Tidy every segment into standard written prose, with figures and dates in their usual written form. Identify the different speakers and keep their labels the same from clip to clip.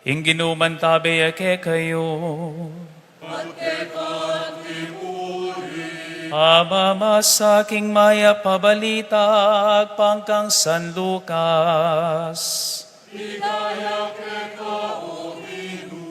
Speaker 1: Ingginuman tabi ake kayo. Ama sa aking maya pabalitag pangkang San Lucas.
Speaker 2: Hidaya ke kauminu.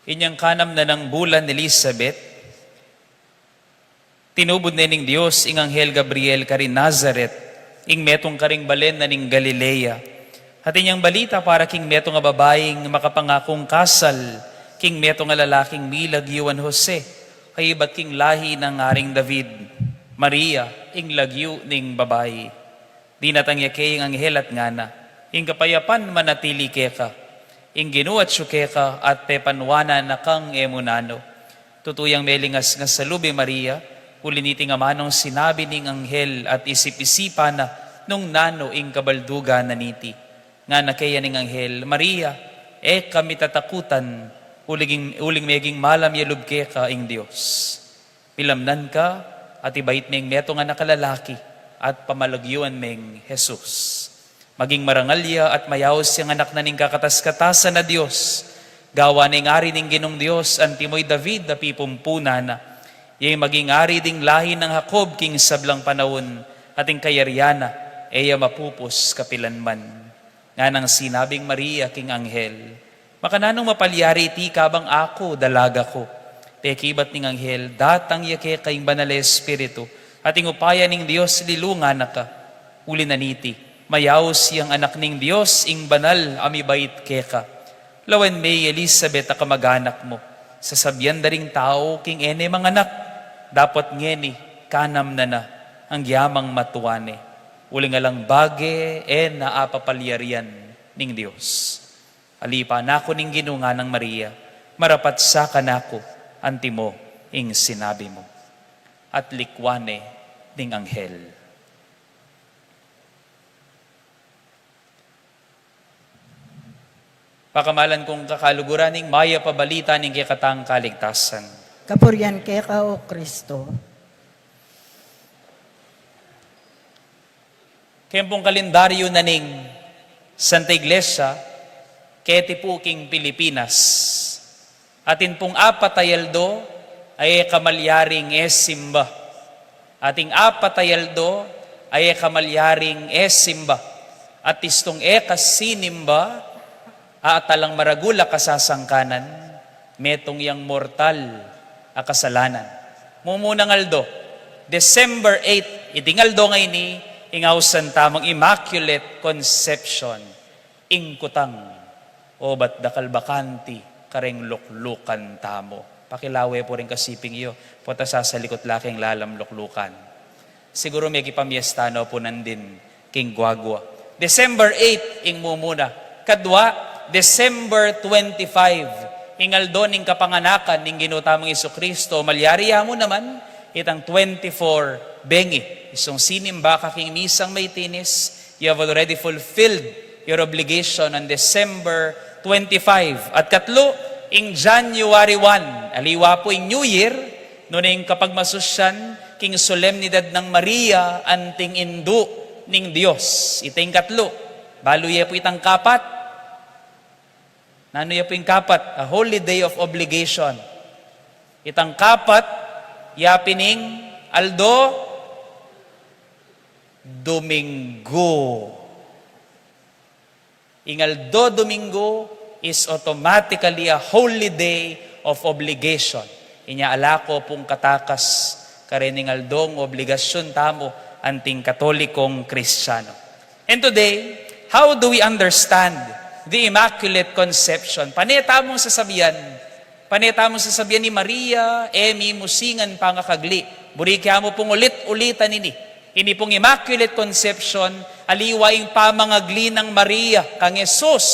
Speaker 1: Inyang kanam na ng bulan ni Elizabeth, tinubod na ning Diyos ing Anghel Gabriel karin Nazaret, ing metong karing balen na ning Galilea. At inyang balita para king meto nga babaeng makapangakong kasal, king meto nga lalaking milag yuan Jose, kay iba't king lahi ng aring David, Maria, ing lagyu ning babae. Di natangya kay ing Anghel at ngana, ing kapayapan manatili keka, ing ginuat syukeka at pepanwana na kang emunano. Tutuyang melingas nga salubi Maria, uliniti nga manong sinabi ning Anghel at isip-isipa na nung nano ing kabalduga na niti. Nga na kaya ning Anghel, Maria, kami tatakutan, uling meging malam yalub ka ing Diyos. Pilamnan ka at ibait meng meto nga nakalalaki at pamalagyuan meng Jesus. Maging marangalya at mayawos siyang anak na ning kakatas-katasan na Diyos. Gawa ning ari ning Ginong Diyos, antimoy David na pipumpuna na. Yung maging ari ding lahi ng Jacob king sablang panahon, ating kayaryana, eya mapupos kapilanman. Nga nang sinabing Maria king Anghel, makananong mapalyari iti kabang ako, dalaga ko. Tekibat ning Anghel, datang yake kayong banal Espiritu, ating upaya ning Diyos lilunga na ka. Uli na niti, mayaw siyang anak ning Diyos, ing banal amibait keka. Lawan may Elizabeth a kamag-anak mo, sasabyan daring tao king ene mga anak, dapat ngeni kanam na ang yamang matuwane. Uli nga lang bage naapapalyarian ning Diyos. Alipa nako ning ginunga ng Maria, marapat sa kanako, antimo ing sinabi mo. At likwane ning Anghel. Pakamalan kong kakaluguran ning maya pabalita ning kikatang kaligtasan.
Speaker 3: Kapurian kay ka o Kristo.
Speaker 1: Kempong kalendaryo na ning Santa Iglesia, keti po king Pilipinas. Atin pong apatayaldo ay kamalyaring simba. Ating apatayaldo ay kamalyaring simba. At istong kasinimba, talang maragula kasasangkanan, metong yang mortal a kasalanan. Mumunang aldo, December 8, itingaldo ngayon ni ingawsan tamang Immaculate Conception, ingkutang, o ba't dakal bakanti, kareng luklukan tamo. Pakilawe po rin kasiping iyo, pota sasalikot laking lalam luklukan. Siguro may kipamiestano po nandin, king guagwa. December 8, ing mumuna. Kadwa, December 25, ingaldo ning kapanganakan ning ginutamang Isukristo, malyariya mo naman, itang 24 bengi. Isong sinimba kaking misang may tinis, you have already fulfilled your obligation on December 25. At katlo, ing January 1, aliwa po ing New Year, noon kapag masusyan, king solemnidad ng Maria, anting indu ning Diyos. Iting katlo, baluye po itang kapat, nano ya po yung kapat, a holy day of obligation. Itang kapat, yapining aldo, Domingo. Ingaldo Domingo is automatically a holy day of obligation. Inya alako pong katakas karening aldong obligasyon tamo anting katolikong Kristiyano. And today, how do we understand the Immaculate Conception? Panetamong sasabihan ni Maria, emi musingan pangakagli. Burikya mo pong ulit-ulitan ini. Ini pong Immaculate Conception, aliwaing pamangagli ng Maria, kang Jesus.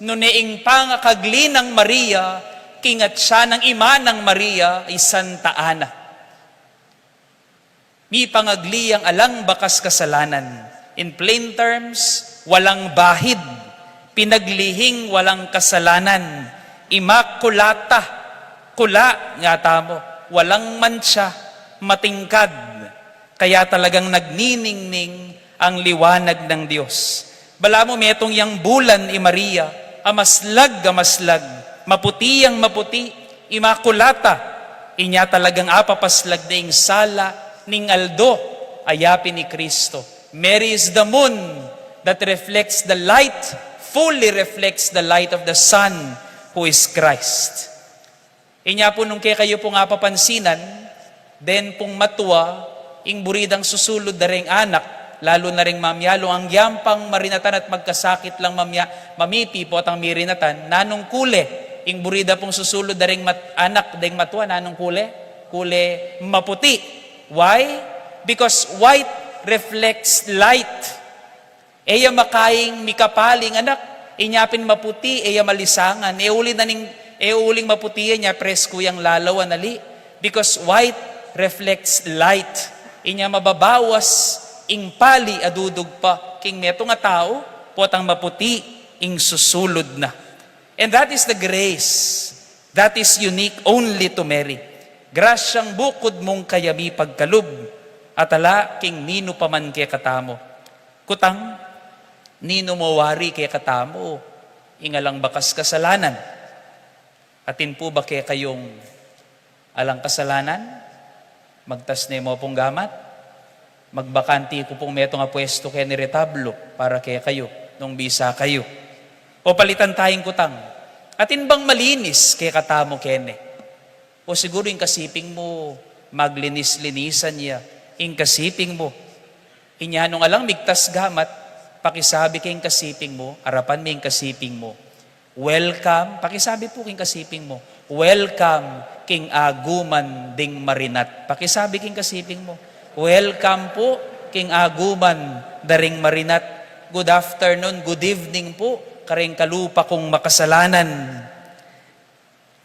Speaker 1: Nuneing pangakagli ng Maria, kingat siya ng ima ng Maria, ay Santa Ana. Mi pangagli ang alang bakas kasalanan. In plain terms, walang bahid. Pinaglihing walang kasalanan. Immaculata, kula nga tamo, walang mancha, matingkad. Kaya talagang nagniningning ang liwanag ng Diyos. Bala mo metong yang bulan Maria, amaslag, maputi ang maputi, Immaculata. Inya talagang apapaslag na ing sala ning aldo, ayapi ni Kristo. Mary is the moon that reflects the light, fully reflects the light of the sun, who is Christ. Inya po nung kaya kayo pong apapansinan, then pong matuwa, ing buridang susulod na ring anak, lalo na ring mamyalo, ang yampang marinatan at magkasakit lang mamiti po at ang mirinatan, nanong kule, ing burida pong susulod na ring anak, ding matuwa, nanong kule? Kule maputi. Why? Because white reflects light. Eya makaing mikapaling anak, inyapin maputi, eya malisangan. Uling maputi niya, presko yung lalawan nali. Because white reflects light. Inya mababawas, ing pali adudog pa. King meto nga tao, potang maputi, ing susulod na. And that is the grace. That is unique only to Mary. Grasyang bukod mong kayami pagkalub, at ala king nino paman kay katamo. Kutang, nino mawari kay katamo, ingalang bakas kasalanan. Atin po ba kay kayong alang kasalanan? Magtas na mo pong gamat? Magbakanti ko pong meto nga pwesto kay ni retablo para kay kayo, nung bisa kayo. O palitan tayong kutang. Atin bang malinis kay katamo kene? O siguro yung kasiping mo, maglinis-linisan niya. Yung kasiping mo. Inyanong alang migtas gamat, pakisabi kay yung kasiping mo, arapan mo yung kasiping mo. Welcome, pakisabi po king kasiping mo. Welcome king aguman ding marinat. Pakisabi king kasiping mo. Welcome po king aguman daring marinat. Good afternoon, good evening po, karing kalupa kong makasalanan.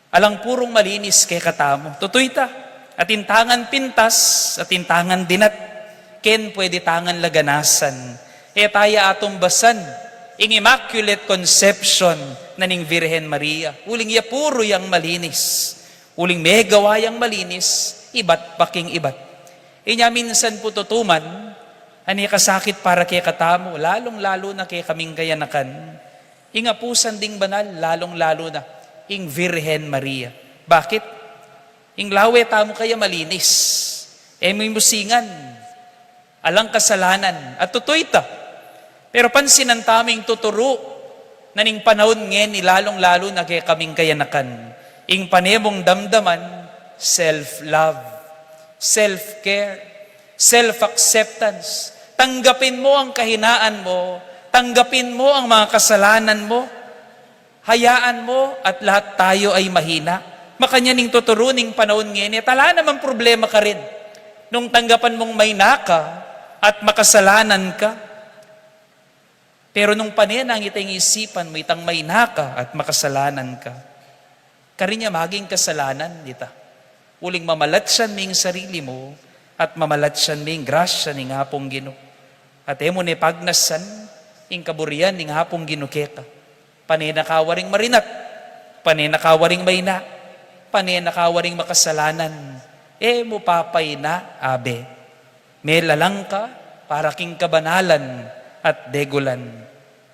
Speaker 1: Alang purong malinis kay katamo. Tutoy ta, atintangan pintas, atintangan dinat. Ken pwede tangan laganasan. E taya atong basan, ing Immaculate Conception na ning Virhen Maria. Uling ya puro yang malinis. Uling may gawa yang malinis, ibat paking ibat. Inya minsan po tutuman, ani kasakit para kay katamo, lalong-lalo na kay kaming kayanakan. Inga pusan ding banal, lalong-lalo na, ing Virhen Maria. Bakit? Ing lawe tamo kaya malinis. May musingan, alang kasalanan, at tutoy ta. Pero pansinan taming tuturo, na ning panahon ngayon, lalong-lalo na kay kaming kayanakan. Ing panemong damdaman, self-love. Self-care, self-acceptance. Tanggapin mo ang kahinaan mo, tanggapin mo ang mga kasalanan mo, hayaan mo at lahat tayo ay mahina. Makanyaning tuturuning panahon ngayon, tala naman problema ka rin. Nung tanggapan mong may naka at makasalanan ka, pero nung panenang itang isipan mo, itang may naka at makasalanan ka, karinya maging kasalanan, dita. Uling mamalatsan ming sarili mo at mamalatsan ming grasya ning hapong Ginoo. At emo ni pagnasan ing kaburian ning hapong ginuketa. Panenakawaring marinat, panenakawaring mayna, panenakawaring makasalanan. Emo papay na abe. May lalang ka para king kabanalan at degulan.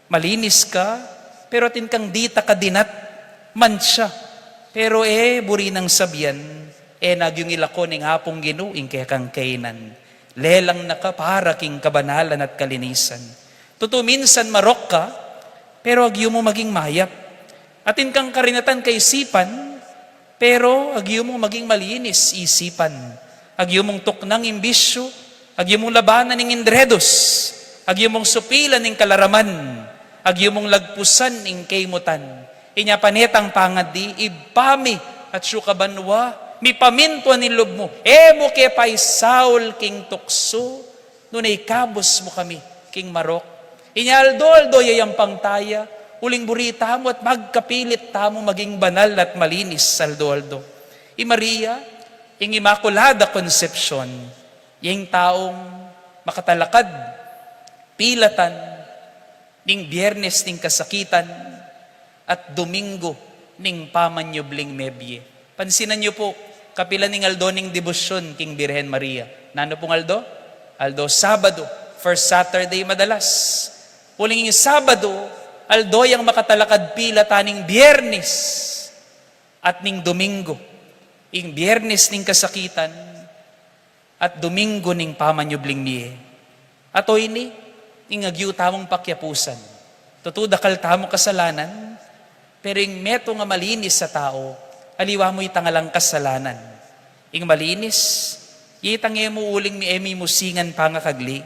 Speaker 1: Malinis ka, pero tin kang dita kadinat, mansya. Pero buri ng sabyan, nagyong ilako ning hapong ginuing kaya kang kainan. Lelang na ka para king kabanalan at kalinisan. Totoo minsan marok ka, pero agyo mo maging mayap. Atin kang karinatan kay isipan, pero agyo mo maging malinis isipan. Agyo mong tuknang imbisyo, agyo mong labanan ng indredos, agyo mong supilan ng kalaraman, agyo mong lagpusan ng kaymutan. Inya panetang pangadi, ibpami at syukabanwa, mi pamintuan ni lob mo. Mo ke pay Saul king tukso, nunay kabos mo kami, king marok. Inyaldo-aldo yayang pangtaya, uling burita mo at magkapilit tamo maging banal at malinis, aldo-aldo. Maria, ing Immaculada Conception, yung taong makatalakad, pilatan, ning Biyernes ning kasakitan, at Domingo, ning pamanyubling mebye. Pansinan niyo po, kapila ning aldo ning debosyon king Birhen Maria. Nano pong aldo? Aldo Sabado, first Saturday madalas. Uling yung Sabado, aldo yang makatalakad pila taning Biyernes at ning Domingo. Ing Biyernes ning kasakitan at Domingo ning pamanyubling miye. Ato ini, ing agyu tamong pakyapusan. Tutudakal tamong kasalanan, pero ing meto nga malinis sa tao, aliwa mo itangalang kasalanan. Ing malinis, itang emo uling mi emi musingan pangakagli.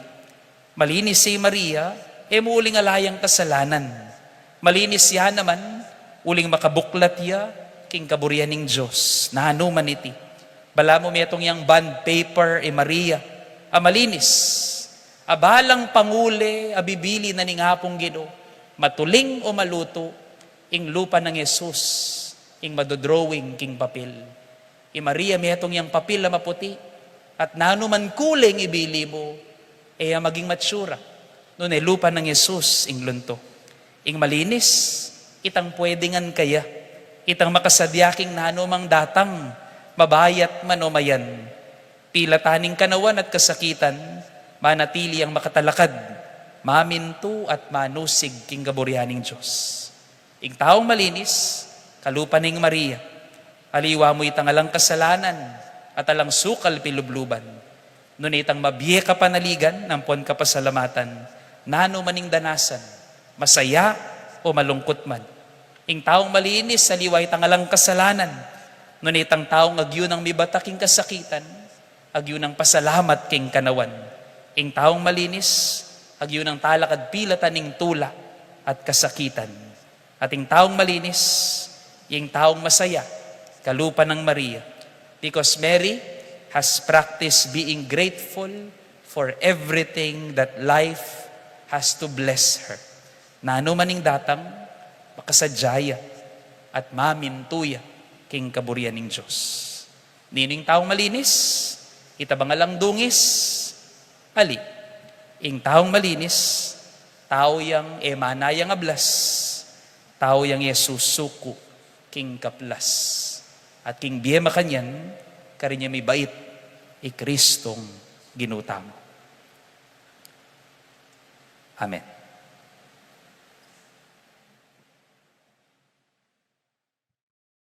Speaker 1: Malinis si Maria, emo uling alayang kasalanan. Malinis siya naman, uling makabuklat ya, king kaburian ning Diyos, na hanuman iti. Bala mo metong yang bond paper Maria, malinis. Abalang panguli, abibili na ning hapong Ginoo, matuling o maluto, ing lupa ng Yesus, ing madodrawing king papel. Maria metong yang papel na maputi, at nanuman kuling ibili mo, maging matsura. Noon lupa ng Yesus, ing lunto. Ing malinis, itang pwedingan kaya, itang makasadyaking nanumang datang, mabayat manomayan. Pila taning kanawan at kasakitan, manatili ang makatalakad, maminto at manusig king gaburianing Diyos. Ing taong malinis, kalupa ning Maria, aliwa mo itangalang kasalanan at alang sukal pilubluban. Nun itang mabiye ka panaligan, nampon ka pasalamatan, nano maning danasan, masaya o malungkot man. Ing taong malinis, aliwa itangalang kasalanan, nun itang taong agyo ng mibataking kasakitan, agyo ng pasalamat king kanawan. Ing taong malinis, agyo ng talakad pilatan ning tula at kasakitan. At ing taong malinis, ing taong masaya, kalupa ng Maria. Because Mary has practiced being grateful for everything that life has to bless her. Nano maning datang, makasadyaya at mamintuya king kaburian ng Diyos. Nining taong malinis, itabangalang dungis, ali, ing taong malinis, tao yang emanayang ablas, tao yang Yesus suku, king kaplas. At king biye makanyan, karinya may bait, Kristong ginutamo. Amen.